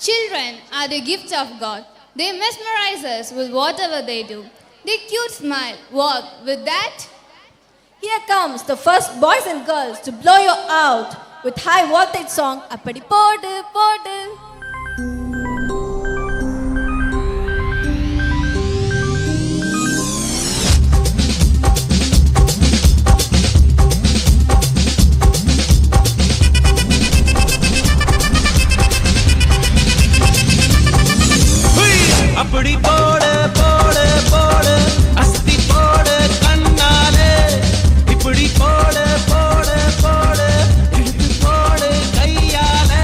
Children are the gift of God. They mesmerize us with whatever they do. Their cute smile, walk with that. Here comes the first boys and girls to blow you out with high voltage song Appadi Podu Podu. அப்படி போடு போடு போடு அஸ்தி போடு கண்ணாலே இப்படி போடு போடு போடு இழுத்து போடு கையாலே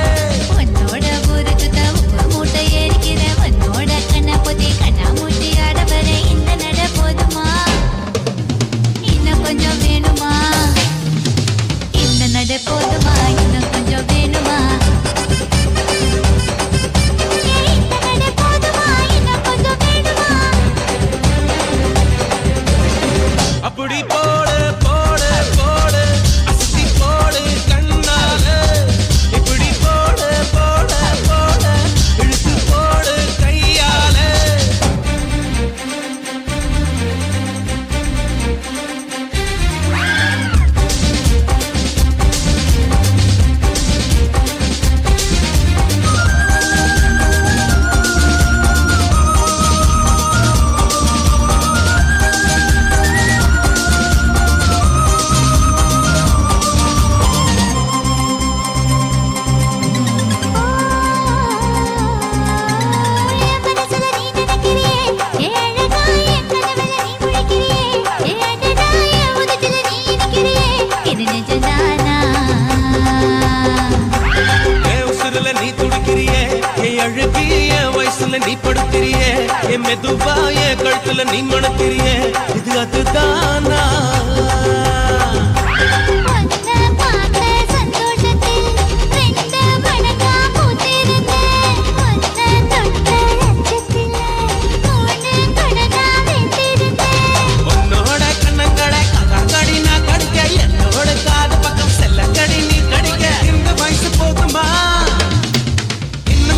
உன்னோட ஊருக்கு உப்பு மூட்டை ஏறிக்கிற உன்னோட கண்ண பொதி கண்ணா மூட்டி ஆடவர இந்த நட போதுமா இன்னும் கொஞ்சம் வேணுமா இந்த நட போதுமா இன்னும் கொஞ்சம் வேணுமா அப்படி போடு போடு போடு அஸ்தி போடு கண்ணாலே இப்படி போடு போடு போடு இழுத்து போடு கையாலே நீ துடிக்கிறியே என் அழுகி என் வயசுல நீ படுத்திரியே என் மெதுவா என் கழுத்துல நீ மணக்கிறியே இது அதுதானா உன்னோட கண்ணங்களை கடி நான் கடிக்க என்னோட காது பக்கம் செல்லக்கடி நீ கடிக்க இந்த வயசு போதுமா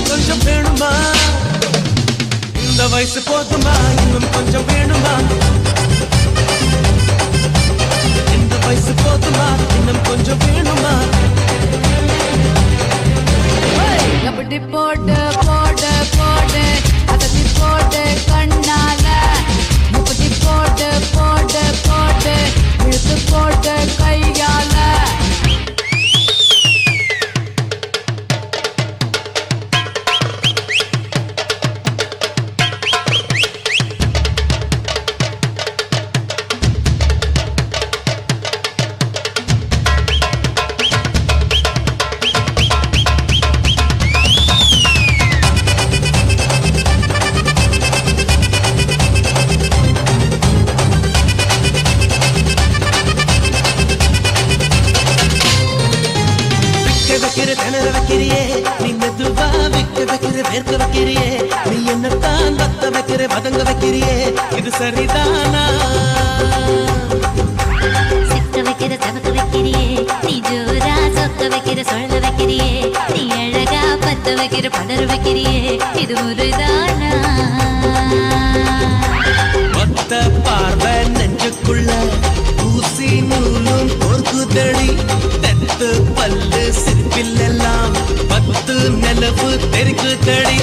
கொஞ்சம் வேணுமா இந்த வயசு போதுமா இன்னும் கொஞ்சம் வேணுமா இந்த வயசு போதுமா இன்னும் கொஞ்சம் வேணுமா அப்படி போடு போடு போடு அகத்தி போடு கண்ணால இப்படி போடு போடு போடு இழுத்து போடு கையால திணற வைக்கிறியே நீ மெதுவா விக்க வைக்கிற வேர்க்க வைக்கிறியே நீ என்னத்தான் வத்த வைக்கிற பதங்க வைக்கிறியே இது சரிதானா சிக்க வைக்கிற சமக்க வைக்கிறியே நீ ஜோரா சொக்க வைக்கிற சொல்ல வைக்கிறியே நீ அழகா பத்த வைக்கிற படர வைக்கிறியே இது முறைதானா ஒத்த பார்வை நெஞ்சுக்குள்ள ஊசி நூலும் பொறுக்குதடி தெத்து பல்லு சிற்பில் எல்லாம் பத்து நிலவு தெரிக்குதடி